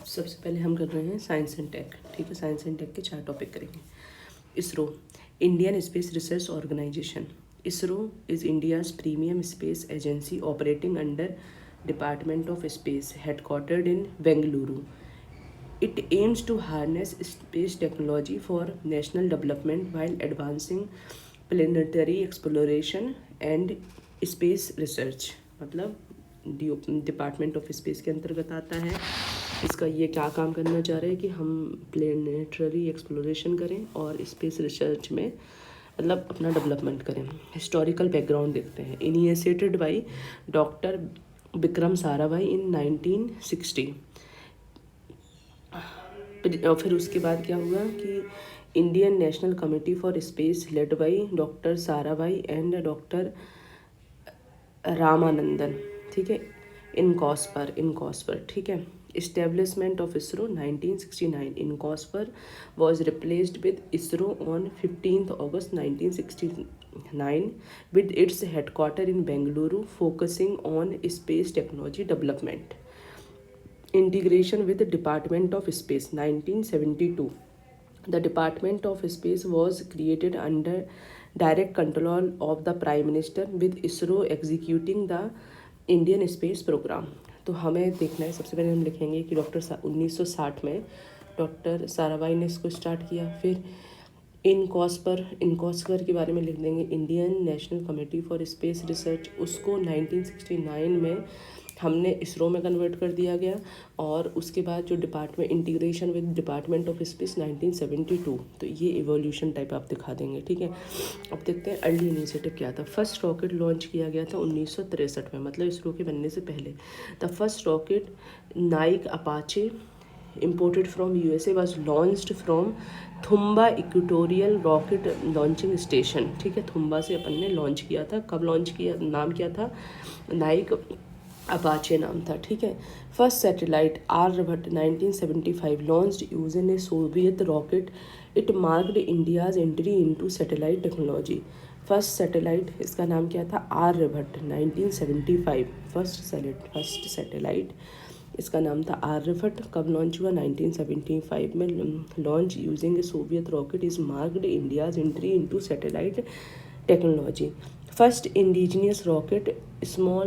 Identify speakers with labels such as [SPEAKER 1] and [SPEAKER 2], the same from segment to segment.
[SPEAKER 1] सबसे पहले हम कर रहे हैं साइंस एंड टेक। ठीक है, साइंस एंड टेक के 4 टॉपिक करेंगे। ISRO, Indian Space Research Organisation. ISRO is India's premium space agency operating under department of space, headquartered in Bengaluru. It aims to harness space technology for national development while advancing planetary exploration and space research. मतलब department of space के अंतर्गत आता है। इसका ये क्या काम करना चाह रहे हैं कि हम प्लेनेटरी एक्सप्लोरेशन करें और स्पेस रिसर्च में मतलब अपना डेवलपमेंट करें। हिस्टोरिकल बैकग्राउंड देखते हैं। Initiated by doctor Vikram Sarabhai in 1960। फिर उसके बाद क्या हुआ कि Indian National Committee for Space led by doctor Sarabhai and doctor Ramanandan, ठीक है, इनकॉस्पर, ठीक है। Establishment of ISRO 1969। INCOSPAR was replaced with ISRO on 15 August 1969 with its headquarter in Bengaluru, focusing on space technology development. Integration with the Department of Space 1972. The Department of Space was created under direct control of the Prime Minister with ISRO executing the Indian Space Program. तो हमें देखना है, सबसे पहले हम लिखेंगे कि 1960 में डॉक्टर साराभाई ने इसको स्टार्ट किया। फिर इनकॉस्पर के बारे में लिख देंगे, Indian National Committee for space research, उसको 1969 में हमने इसरो में कन्वर्ट कर दिया गया। और उसके बाद जो department integration with department of space 1972, तो ये इवोल्यूशन टाइप आप दिखा देंगे, ठीक है। अब देखते हैं अर्ली इनिशिएटिव क्या था। फर्स्ट रॉकेट लॉन्च किया गया था 1963 में, मतलब इसरो के बनने से पहले। The first rocket Naik Apache imported from USA was launched from Thumba equatorial rocket launching station, ठीक है। थुम्बा से अपन ने लॉन्च किया था। कब लॉन्च किया, नाम क्या था, नाइक अपाचे नाम था, ठीक है। First satellite Aryabhata 1975 launched using a Soviet rocket. It marked India's entry into satellite technology. First satellite, इसका नाम क्या था, आर्यभट्ट 1975। फर्स्ट सैटेलाइट, इसका नाम था आर्यभट्ट। कब लॉन्च हुआ, 1975 में launch using a Soviet rocket is marked India's entry into satellite technology. First indigenous rocket जो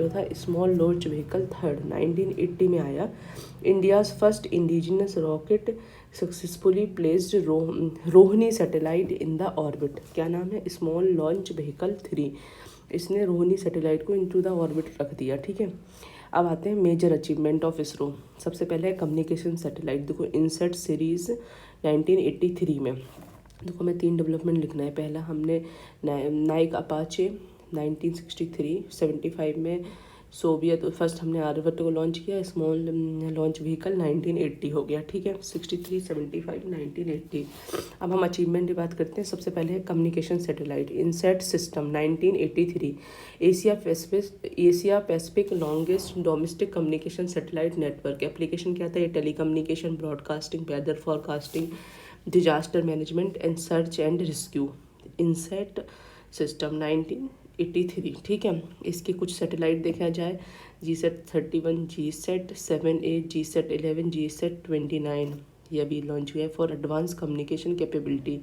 [SPEAKER 1] था स्मॉल लॉन्च व्हीकल थर्ड 1980 में आया. India's first indigenous rocket successfully placed Rohini satellite in the orbit. क्या नाम है, स्मॉल लॉन्च व्हीकल 3. इसने Rohini satellite को into the orbit रख दिया, ठीक है। अब आते हैं मेजर अचीवमेंट ऑफ इसरो। सबसे पहले है कम्युनिकेशन सैटेलाइट। देखो इनसेट सीरीज 1983 में, देखो हमें 3 डेवलपमेंट लिखना है। पहला हमने नाइक अपाचे 1963, 75 में सोवियत फर्स्ट हमने आर्यभट्ट को लॉन्च किया। स्मॉल लॉन्च व्हीकल 1980 हो गया, ठीक है। 63, 75, 1980। अब हम अचीवमेंट की बात करते हैं। सबसे पहले है communication satellite INSAT system 1983, Asia Pacific longest domestic communication satellite network. Application क्या था, ये telecommunication, broadcasting, weather forecasting, disaster management and search and rescue. INSAT system 1983, ठीक है। इसके कुछ सैटेलाइट देखा जाए, GSAT-31, GSAT-7A, GSAT-11, GSAT-29, यह भी लॉन्च हुआ है for advance communication capability.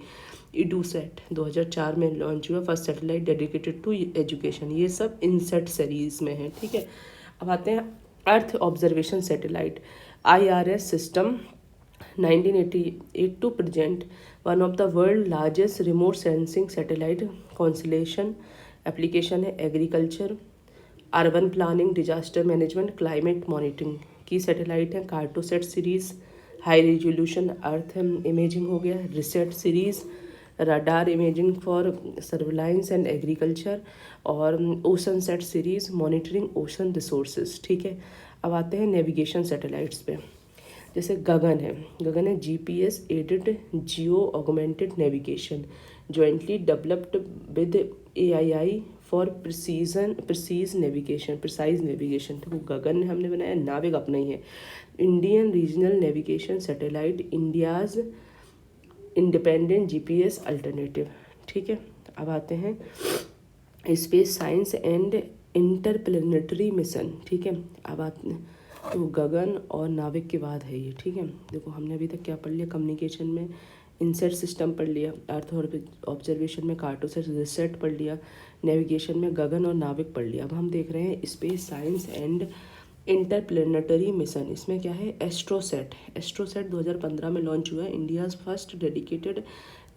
[SPEAKER 1] EDUSAT 2004 में लॉन्च हुआ, first satellite dedicated to education. ये सब इनसेट सीरीज में है, ठीक है। अब आते हैं earth observation satellite IRS system 1988 to present one of the world largest remote sensing satellite constellation. Application है agriculture, urban planning, disaster management, climate monitoring की सैटेलाइट है. Cartosat series high resolution earth imaging हो गया. RISAT series radar imaging for surveillance and agriculture. और Oceansat series monitoring ocean resources, ठीक है। अब आते हैं नेविगेशन सैटेलाइट्स पे। जैसे गगन है GPS added geo augmented navigation jointly developed with AII for precise navigation. तो गगन हमने बनाया, नाविक अपना ही है. Indian regional navigation satellite India's independent GPS alternative, ठीक है। अब आते हैं space science and interplanetary mission, ठीक है। अब तो गगन और नाविक के बाद है ये, ठीक है। देखो हमने अभी तक क्या पढ़ लिया, कम्युनिकेशन में इंसेट सिस्टम पढ़ लिया, अर्थ और ऑब्जर्वेशन में कार्टोसैट रिसेट पढ़ लिया, नेविगेशन में गगन और नाविक पढ़ लिया। अब हम देख रहे हैं space science and interplanetary mission. इसमें क्या है, एस्ट्रोसेट। एस्ट्रोसेट 2015 में लॉन्च हुआ है, India's first dedicated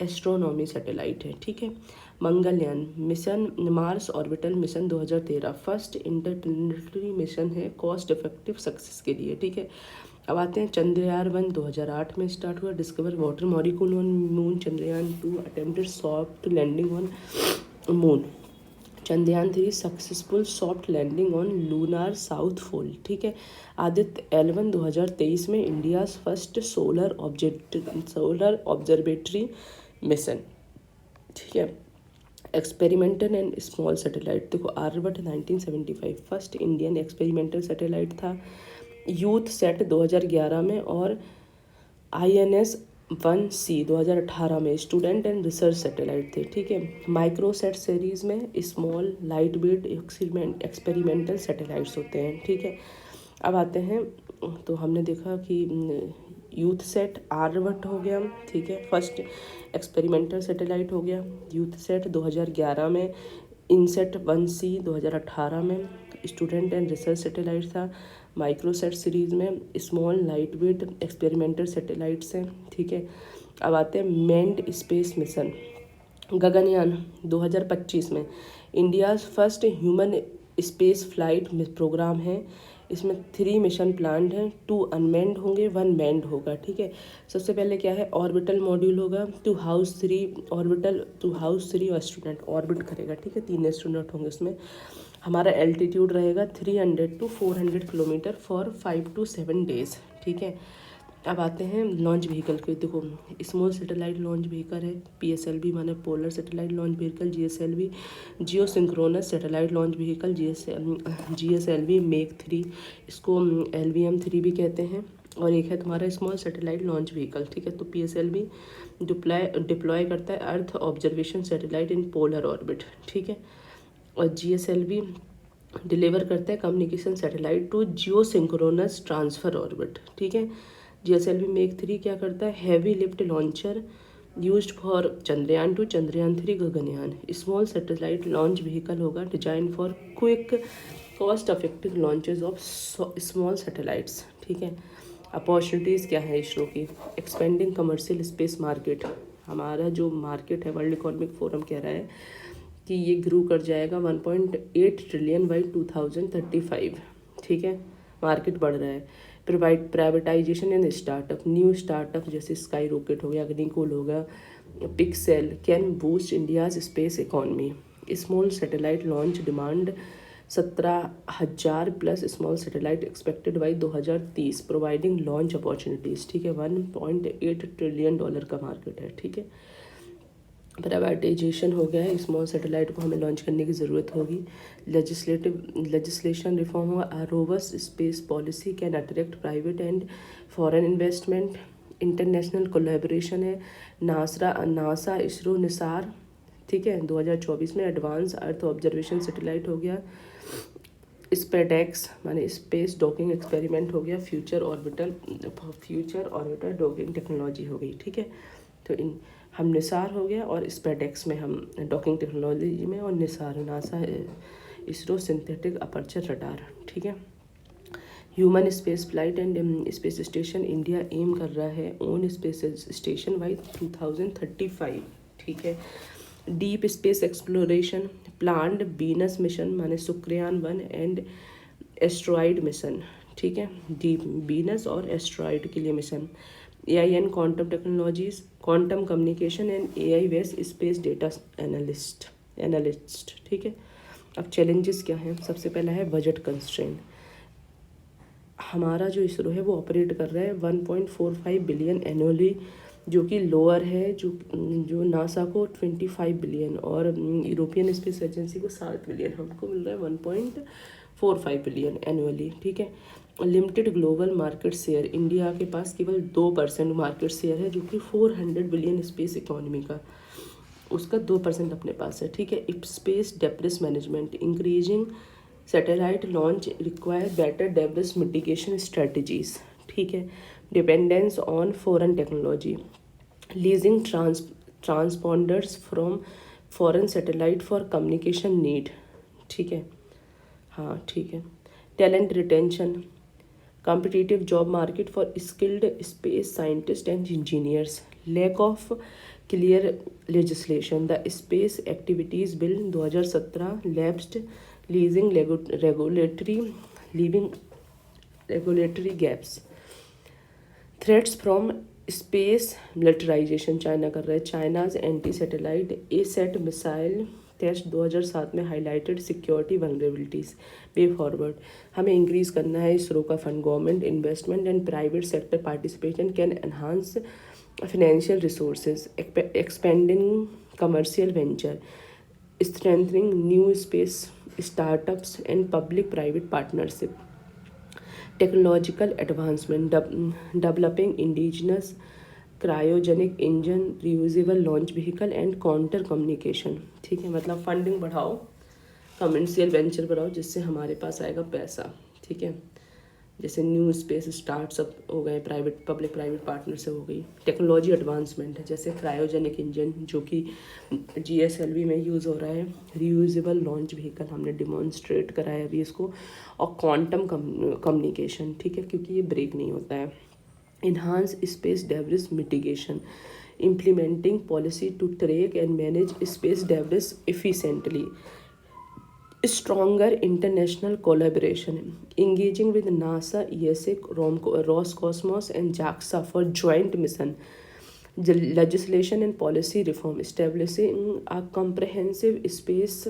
[SPEAKER 1] astronomy satellite है, ठीक है। Mangalyaan mission, Mars orbital mission 2013 first interplanetary mission है, कॉस्ट इफेक्टिव सक्सेस के लिए, ठीक है। अब आते हैं चंद्रयान-1 2008 में स्टार्ट हुआ, discover water molecule on moon. चंद्रयान-2 attempted soft landing on moon. चंद्रयान-3 successful soft landing on lunar south pole, ठीक है। आदित्य L1 2023 में India's first solar observatory mission, ठीक है। एक्सपेरिमेंटल एंड स्मॉल सैटेलाइट, देखो Aryabhata 1975 first Indian experimental satellite था। YouthSat 2011 में और INS-1C 2018 में स्टूडेंट एंड रिसर्च सैटेलाइट थे, ठीक है। माइक्रोसेट सीरीज़ में small light weight experimental satellites होते हैं, ठीक है। अब आते हैं, तो हमने देखा कि यूथ सेट आर्यभट्ट हो गया, ठीक है, फर्स्ट एक्सपेरिमेंटल सैटेलाइट हो गया। यूथ सेट 2011 में, इनसेट 1C 2018 में स्टूडेंट एंड रिसर्च सैटेलाइट था। माइक्रोसेट सीरीज़ में small light weight experimental satellites हैं, ठीक है। अब आते हैं मैन्ड स्पेस मिशन। गगनयान 2025 में India's first human space flight programme है। इसमें 3 मिशन प्लान्ड हैं, 2 अनमैन्ड होंगे, 1 मैन्ड होगा, ठीक है। सबसे पहले क्या है, ऑर्बिटल मॉड्यूल होगा, टू हाउस 3 एस्ट्रोनॉट ऑर्बिट करेगा, ठीक है। 3 एस्ट्रोनॉट होंगे उसमें। हमारा एल्टीट्यूड रहेगा 300 to 400 kilometre for 5 to 7 days, ठीक है। अब आते हैं लॉन्च व्हीकल के, देखो स्मॉल सैटेलाइट लॉन्च व्हीकल है, PSLV माने polar satellite launch vehicle, GSLV geosynchronous satellite launch vehicle, GSLV mark 3, इसको LVM-3 भी कहते हैं। और एक है तुम्हारा स्मॉल सैटेलाइट लॉन्च व्हीकल, ठीक है। तो PSLV डिप्लॉय करता है earth observation satellite in polar orbit, ठीक है। और GSLV डिलीवर करता है communication satellite to geosynchronous transfer orbit, ठीक है। GSLV मेक 3 क्या करता है, heavy lift launcher used for Chandrayaan, Chandrayaan, Gaganyaan. Small satellite launch vehicle होगा, design for quick cost effective launches of small satellites, ठीक है। अपॉर्चुनिटीज़ क्या है इसरो की, एक्सपेंडिंग कमर्शियल स्पेस मार्केट। हमारा जो मार्केट है, वर्ल्ड इकोनॉमिक फोरम कह रहा है कि ये ग्रो कर जाएगा 1.8 ट्रिलियन बाई 2035, ठीक है। मार्केट बढ़ रहा है। Privatisation and startup, new startup जैसे स्काई रॉकेट हो गया, अग्निकोल होगा, pixel can boost India's space economy. Small satellite launch demand 17,000 plus small satellite expected by 2030 providing launch opportunities, ठीक है। $1.8 ट्रिलियन का मार्केट है, ठीक है। प्राइवेटाइजेशन हो गया है, स्मॉल सैटेलाइट को हमें लॉन्च करने की ज़रूरत होगी। लेजिस्लेशन रिफॉर्म होगा, robust space policy can attract private and foreign investment. International collaboration है, नासा इसरो निसार, ठीक है। 2024 में एडवांस अर्थ ऑब्जर्वेशन सैटेलाइट हो गया। स्पेडेक्स माने स्पेस डॉकिंग एक्सपेरिमेंट हो गया। फ्यूचर ऑर्बिटल डॉकिंग टेक्नोलॉजी हो गई, ठीक है। तो इन हम निसार हो गया और स्पेडेक्स में हम डॉकिंग टेक्नोलॉजी में, और NISAR NASA ISRO synthetic aperture radar, ठीक है। Human space flight and space station, India aim कर रहा है ओन स्पेस स्टेशन बाई 2035, ठीक है। Deep space exploration planned Venus mission माने शुक्रयान-1 एंड एस्ट्रॉइड मिशन, ठीक है। डीप वीनस और एस्ट्रॉइड के लिए mission. AIN quantum technologies, quantum communication and AI based space data analyst, ठीक है। अब चैलेंजेस क्या हैं, सबसे पहला है बजट कंस्ट्रेंट। हमारा जो इसरो है वो ऑपरेट कर रहा है 1.45 बिलियन एनुअली, जो कि लोअर है जो नासा को 25 बिलियन और यूरोपियन स्पेस एजेंसी को 7 बिलियन, हमको मिल रहा है 1.45 बिलियन एनुअली, ठीक है। Limited global market share, India के पास केवल 2% मार्केट शेयर है, जो कि 400 बिलियन स्पेस इकोनॉमी का, उसका 2% अपने पास है, ठीक है। Space debris management, increasing satellite launch require better debris mitigation strategies, ठीक है। Dependence on foreign technology, leasing transponders from foreign satellite for communication need, ठीक है, हाँ ठीक है। Talent retention, competitive job market for skilled space scientists and engineers, lack of clear legislation, the Space Activities Bill 2017 lapsed, leaving regulatory gaps, threats from space militarization, China कर रहा है, China's anti satellite asset missile test 2007 में highlighted security vulnerabilities, way forward. हमें increase करना है इसरो का fund, government investment and private sector participation can enhance financial resources, expanding commercial venture, strengthening new space startups and public-private partnership, technological advancement, developing indigenous cryogenic engine, reusable launch vehicle and counter communication, ठीक है। मतलब funding बढ़ाओ, commercial venture बढ़ाओ, जिससे हमारे पास आएगा पैसा, ठीक है। जैसे न्यू स्पेस स्टार्टअप हो गए, प्राइवेट पब्लिक प्राइवेट पार्टनरशिप हो गई, टेक्नोलॉजी एडवांसमेंट है, जैसे क्रायोजेनिक इंजन जो कि GSLV में यूज़ हो रहा है, रियूजेबल लॉन्च व्हीकल हमने डिमॉन्स्ट्रेट कराया अभी इसको, और क्वांटम कम्युनिकेशन, ठीक है, क्योंकि ये ब्रेक नहीं होता है। Enhance space debris mitigation, implementing policy to track and manage space debris efficiently, stronger international collaboration, engaging with NASA, ESA, Roscosmos and JAXA for joint mission, legislation and policy reform, establishing a comprehensive space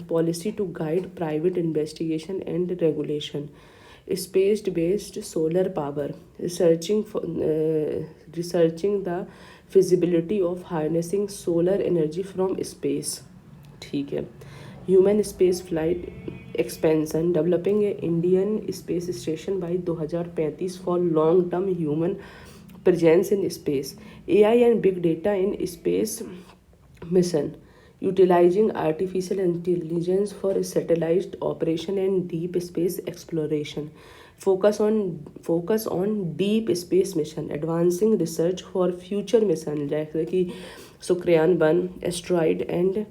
[SPEAKER 1] policy to guide private investigation and regulation, space-based solar power, researching the feasibility of harnessing solar energy from space, ठीक है। Human space flight expansion, developing a Indian space station by 2035 for long term human presence in space, AI and big data in space mission, utilizing artificial intelligence for satellite operation and deep space exploration, focus on deep space mission, advancing research for future mission जैसे कि शुक्रियान 1, asteroid and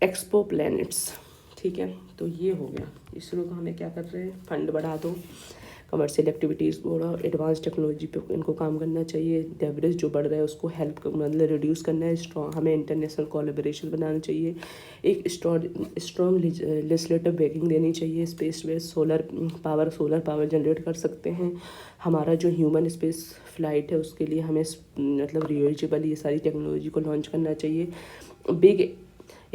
[SPEAKER 1] expo planets, ठीक है। तो ये हो गया। इसरो का हमें क्या कर रहे हैं, फंड बढ़ा दो, कमर्शियल एक्टिविटीज़ बढ़ाओ, एडवांस टेक्नोलॉजी पे इनको काम करना चाहिए, डेवरेज जो बढ़ रहा है उसको हेल्प मतलब रिड्यूस करना है, स्ट्रॉन्ग हमें इंटरनेशनल कोलैबोरेशन बनाना चाहिए, एक स्ट्रॉन्ग लेजिस्लेटिव बैकिंग देनी चाहिए, space based solar power generate कर सकते हैं। हमारा जो ह्यूमन स्पेस फ्लाइट है उसके लिए हमें मतलब रियूजेबल ये सारी टेक्नोलॉजी को लॉन्च करना चाहिए, big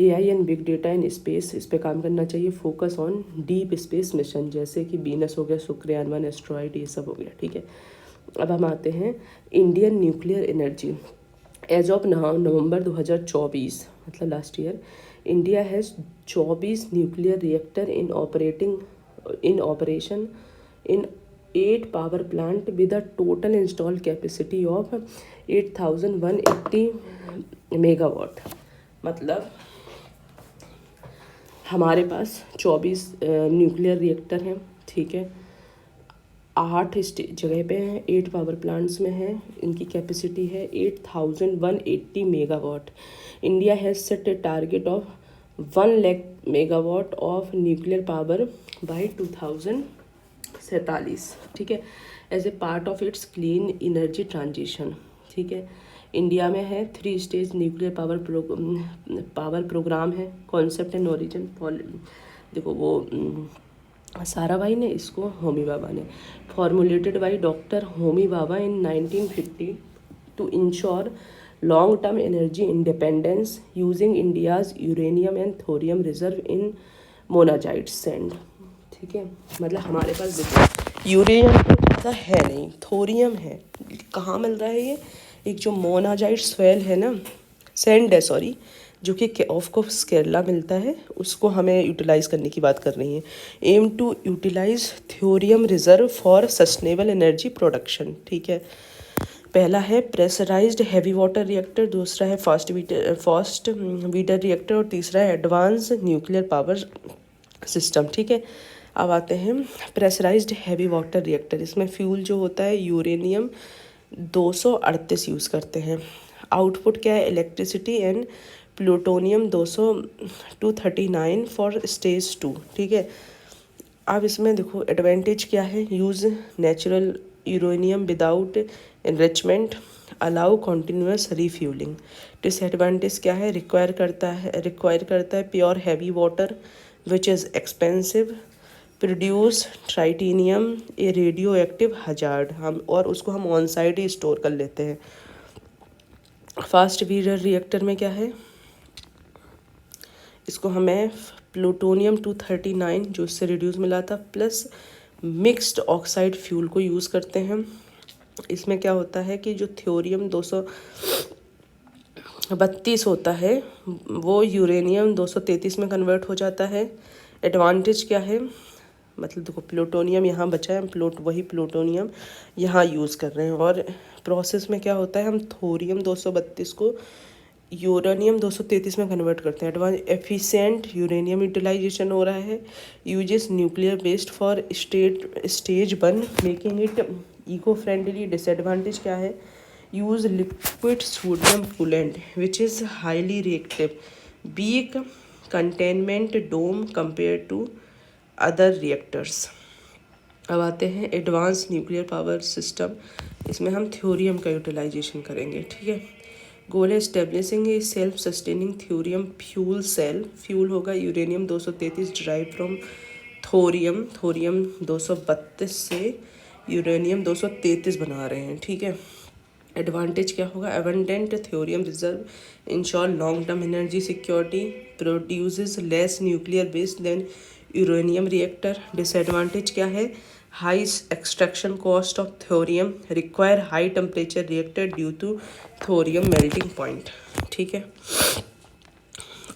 [SPEAKER 1] AI and big data in space इस पे काम करना चाहिए, focus on deep space mission जैसे कि वीनस हो गया, शुक्रियान 1, एस्ट्रॉइड, ये सब हो गया, ठीक है। अब हम आते हैं Indian nuclear energy. As of November 2024 मतलब last year, India has 24 nuclear reactor in operation in 8 power plant with a total install capacity of 8180 megawatt. मतलब हमारे पास 24 न्यूक्लियर रिएक्टर हैं, ठीक है, 8 जगह पे हैं, 8 पावर प्लांट्स में हैं, इनकी कैपेसिटी है 8180 megawatt. India has set a target of 1 lakh megawatt of nuclear power by 2047, ठीक है, as a part of its clean energy transition, ठीक है। इंडिया में है 3 स्टेज न्यूक्लियर पावर प्रोग्राम है, कॉन्सेप्ट एंड ओरिजिन देखो वो साराभाई ने, इसको होमी भाभा ने, formulated by doctor Homi Bhabha in 1950 to ensure long term energy independence using India's uranium and thorium reserve in monazite sand, ठीक है। मतलब हमारे पास देखो यूरेनियम तो ज़्यादा है नहीं, थोरियम है, कहाँ मिल रहा है ये, एक जो मोनाजाइट सॉइल है ना, सैंड है सॉरी, जो कि ऑफ कोर्स केरला मिलता है, उसको हमें यूटिलाइज़ करने की बात कर रही हैं। Aim to utilise thorium reserve for sustainable energy production, ठीक है। पहला है प्रेशराइज्ड हैवी वाटर रिएक्टर, दूसरा है फास्ट वीटर रिएक्टर और तीसरा है एडवांस न्यूक्लियर पावर सिस्टम। ठीक है, अब आते हैं प्रेशराइज्ड हैवी वाटर रिएक्टर। इसमें फ्यूल जो होता है यूरेनियम 238 यूज़ करते हैं। आउटपुट क्या है, electricity and plutonium 239 for stage 2। ठीक है, अब इसमें देखो एडवांटेज क्या है, use natural uranium without enrichment, allow continuous refuelling. Disadvantage क्या है, रिक्वायर करता है pure heavy water which is expensive, produce tritium a radioactive hazard, हम और उसको हम ऑन साइड ही स्टोर कर लेते हैं। फास्ट वीटर रिएक्टर में क्या है, इसको हमें प्लूटोनियम 239 जो इससे रिड्यूस मिला था प्लस मिक्स्ड ऑक्साइड फ्यूल को यूज़ करते हैं। इसमें क्या होता है कि जो थ्योरियम 232 होता है वो यूरेनियम 233 में कन्वर्ट हो जाता है। एडवांटेज क्या है, मतलब देखो प्लूटोनियम यहाँ बचा है, हम वही प्लूटोनियम यहाँ यूज़ कर रहे हैं। और प्रोसेस में क्या होता है, हम थोरियम 232 को यूरेनियम 233 में कन्वर्ट करते हैं। एडवांस एफिशिएंट यूरेनियम यूटिलाइजेशन हो रहा है, uses nuclear waste for stage 1 making it eco friendly. Disadvantage क्या है, use liquid sodium coolant which is highly reactive, weak containment dome compare to other reactors. अब आते हैं एडवांस न्यूक्लियर पावर सिस्टम, इसमें हम थ्योरियम का यूटिलाइजेशन करेंगे। ठीक है, गोल है establishing a self sustaining thorium fuel cell. Fuel होगा यूरेनियम 233 ड्राइव फ्रॉम थोरियम 232 से यूरेनियम 233 बना रहे हैं। ठीक है, एडवांटेज क्या होगा, abundant thorium reserve ensure long term energy security, produces less nuclear waste than uranium reactor. Disadvantage क्या है, high extraction cost of thorium, require high temperature reactor due to thorium melting point. ठीक है,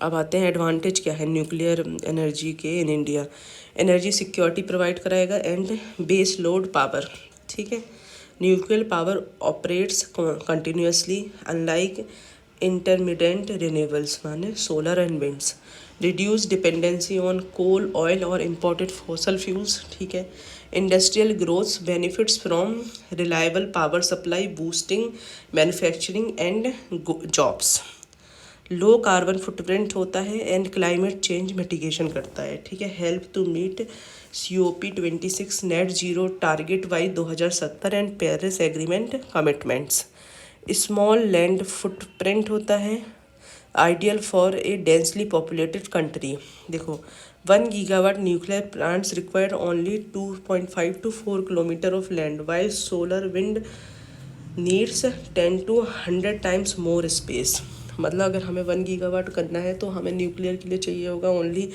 [SPEAKER 1] अब आते हैं advantage क्या है nuclear energy के in India, energy security provide कराएगा एंड बेस लोड पावर। ठीक है, nuclear power operates continuously unlike intermediate renewables माने solar and winds, reduce dependency on coal oil और इम्पोर्टेड फॉसल फ्यूल्स। ठीक है, industrial growth benefits from reliable power supply boosting manufacturing and jobs, low carbon footprint होता है and climate change mitigation करता है। ठीक है, help to meet COP26 net zero target by 2070 and Paris agreement commitments. Small land footprint होता है, ideal for a densely populated country. देखो 1 gigawatt nuclear plants require only 2.5 to 4 kilometre of land, while solar wind needs 10 to 100 times more space. मतलब अगर हमें 1 gigawatt करना है तो हमें न्यूक्लियर के लिए चाहिए होगा ओनली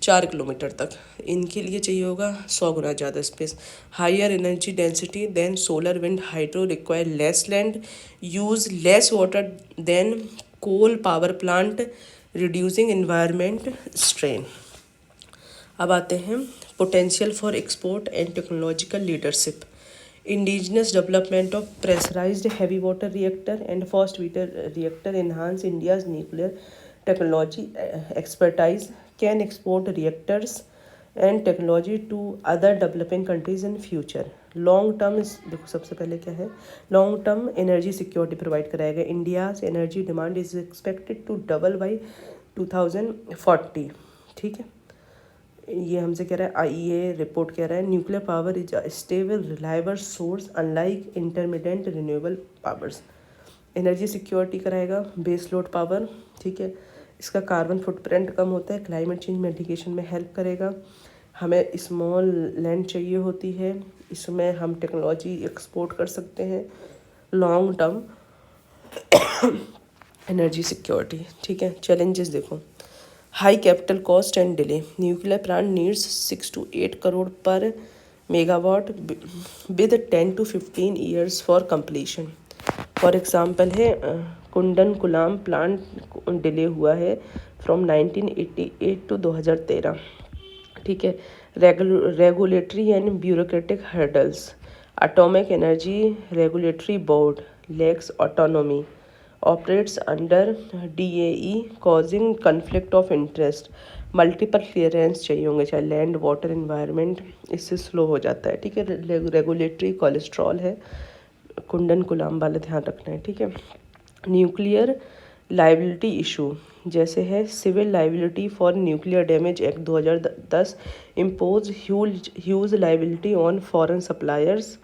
[SPEAKER 1] 4 किलोमीटर तक, इनके लिए चाहिए होगा 100 गुना ज़्यादा space. Higher energy density than solar wind hydro, require less land, use less water than coal power plant, reducing environment strain. अब आते हैं potential for export and technological leadership, indigenous development of pressurized heavy water reactor and fast breeder reactor enhance India's nuclear technology expertise, can export reactors and technology to other developing countries in future. Long term, देखो सबसे पहले क्या है, long term energy security provide कराएगा। India's energy demand is expected to double by 2040। ठीक है, ये हमसे कह रहा है IEA रिपोर्ट कह रहा है nuclear power is a stable reliable source unlike intermediate renewable powers. Energy security कराएगा, बेस लोड पावर। ठीक है, इसका कार्बन फुटप्रिंट कम होता है, क्लाइमेट चेंज मिटिगेशन में हेल्प करेगा। हमें स्मॉल लैंड चाहिए होती है, इसमें हम टेक्नोलॉजी एक्सपोर्ट कर सकते हैं। Long term energy security. ठीक है, चैलेंजेस देखो, high capital cost and delay, nuclear plant needs 6 to 8 crore per megawatt with 10 to 15 years for completion. For example है कुंडनकुलाम प्लांट डिले हुआ है फ्रॉम 1988 to 2013। ठीक है, regulatory and bureaucratic hurdles, atomic energy regulatory board lacks autonomy, operates under DAE, causing conflict of interest, multiple clearance चाहिए होंगे, चाहे land water environment, इससे slow हो जाता है। ठीक है, रेगुलेटरी कोलेस्ट्रॉल है, कुंडन कुलाम वाला ध्यान रखना है। ठीक है, न्यूक्लियर लाइबिलिटी इशू जैसे है civil liability for nuclear damage act 2010 impose huge liability on foreign suppliers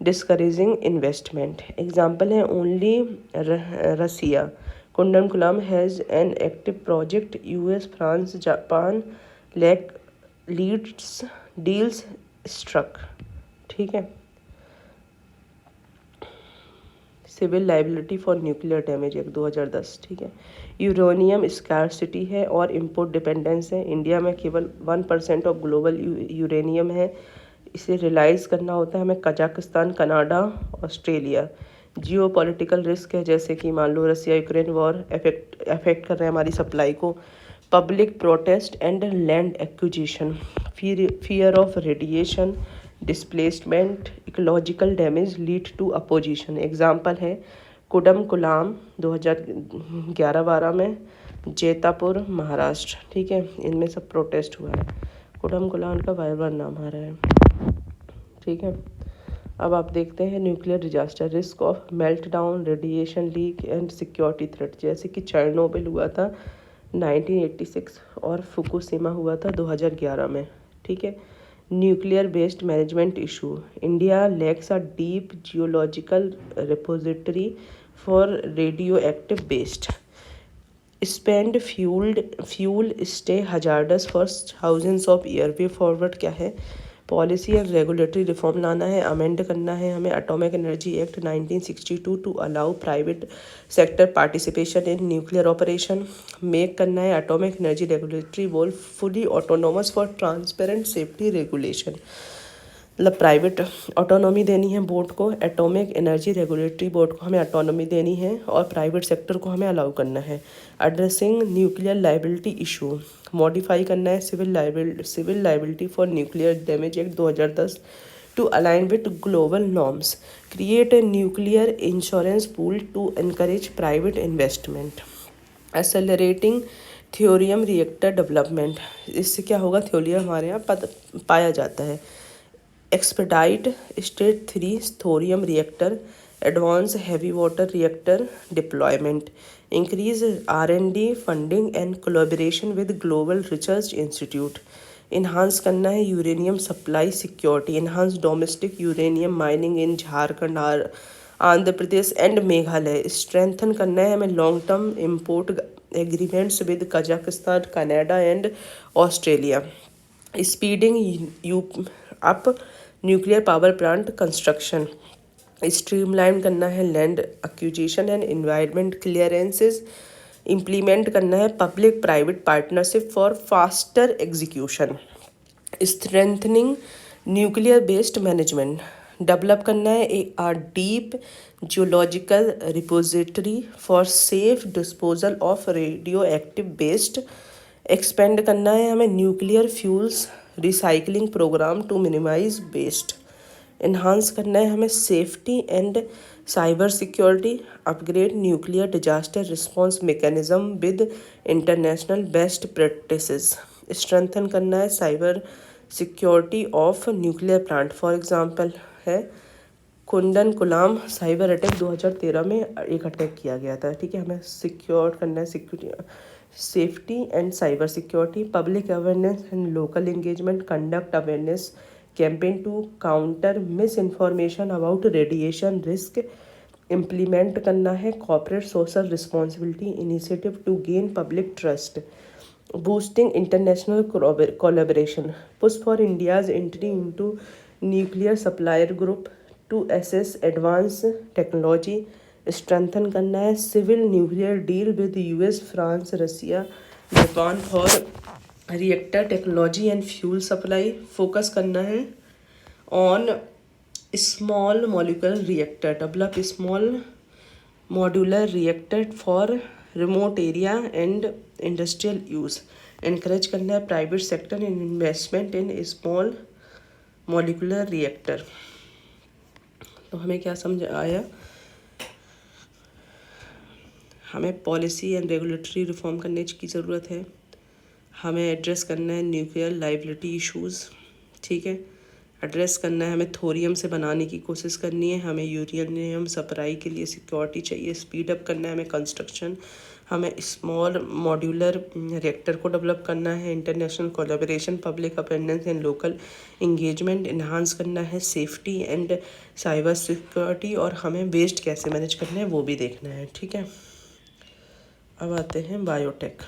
[SPEAKER 1] discouraging investment. Example है only Russia, Kudankulam has an active project, US France Japan lack leads deals struck. ठीक है, civil liability for nuclear damage act 2010। ठीक है, uranium scarcity है और import dependence है। India में केवल 1% ऑफ ग्लोबल यूरेनियम है, इसे रिलाइज करना होता है हमें Kazakhstan, Canada, Australia. Geo political risk है, जैसे कि मान लो रसिया यूक्रेन वॉर अफेक्ट कर रहे हैं हमारी सप्लाई को। Public protest and land acquisition, fear of radiation displacement, ecological damage lead to opposition. Example है कुडम कुलाम 2011-12 में जैतापुर महाराष्ट्र। ठीक है, इनमें सब प्रोटेस्ट हुआ है। कुडम कुलाम का बार बार नाम आ रहा है। ठीक है, अब आप देखते हैं nuclear disaster, risk of melt down, radiation leak and security threat, जैसे कि चेरनोबिल हुआ था 1986 और फुकुशिमा हुआ था 2011 में। ठीक है, nuclear based management issue, India lakhs a deep geological repository for radio active based, spend fuel stay hazardous for thousands of year. Way forward क्या है, पॉलिसी एंड रेगुलेटरी रिफॉर्म लाना है, अमेंड करना है हमें atomic energy act 1962 to allow private sector participation in nuclear operation, make करना है atomic energy regulatory board fully autonomous for transparent safety regulation, मतलब प्राइवेट ऑटोनॉमी देनी है बोर्ड को, एटॉमिक एनर्जी रेगुलेटरी बोर्ड को हमें ऑटोनॉमी देनी है और प्राइवेट सेक्टर को हमें अलाउ करना है। Addressing nuclear liability issue, modify करना है civil liability for nuclear damage act 2010 to align with global norms, create a nuclear insurance pool to encourage private investment, accelerating thorium reactor development, इससे क्या होगा, thorium हमारे यहाँ पाया जाता है। Expedite state 3 thorium reactor, advanced heavy water reactor deployment, increase R&D funding and collaboration with global research institute, enhance करना है uranium supply security, enhance domestic uranium mining in Jharkhand, Andhra Pradesh and Meghalaya, strengthen करना है हमें long term import agreements with Kazakhstan, Canada and Australia, speeding you up nuclear power plant construction, streamline करना है land acquisition and environment clearances, implement करना है public private partnership for faster execution, strengthening nuclear based management, develop करना है a deep geological repository for safe disposal of radio active waste, expand करना है हमें nuclear fuels recycling programme to minimise waste, enhance करना है हमें safety and cyber security, upgrade nuclear disaster response mechanism with international best practices, strengthen करना है cyber security of nuclear plant. For example है कुंडन कुलाम cyber attack 2013 में एक attack किया गया था। ठीक है, हमें सिक्योर करना है security, safety and cyber security, public awareness and local engagement, conduct awareness campaign to counter misinformation about radiation risk, implement करना है corporate social responsibility initiative to gain public trust, boosting international collaboration, push for India's entry into nuclear supplier group to assess advanced technology, strengthen करना है civil nuclear deal with US, France, Russia, Japan for reactor technology and fuel supply, focus करना है on small molecular reactor, develop small modular reactor for remote area and industrial use, increase करना है private sector in investment in small molecular reactor. तो हमें क्या समझ आया, हमें पॉलिसी एंड रेगुलेटरी रिफॉर्म करने की ज़रूरत है। हमें एड्रेस करना है न्यूक्लियर लाइबिलिटी इश्यूज़, ठीक है। एड्रेस करना है, हमें थोरियम से बनाने की कोशिश करनी है। हमें यूरेनियम सप्लाई के लिए सिक्योरिटी चाहिए। स्पीड अप करना है हमें कंस्ट्रक्शन। हमें स्मॉल मॉड्यूलर रिएक्टर को डेवलप करना है। International collaboration, public attendance and local engagement enhance करना है। सेफ्टी एंड साइबर सिक्योरिटी, और हमें वेस्ट कैसे मैनेज करना है वो भी देखना है, ठीक है। अब आते हैं बायोटेक।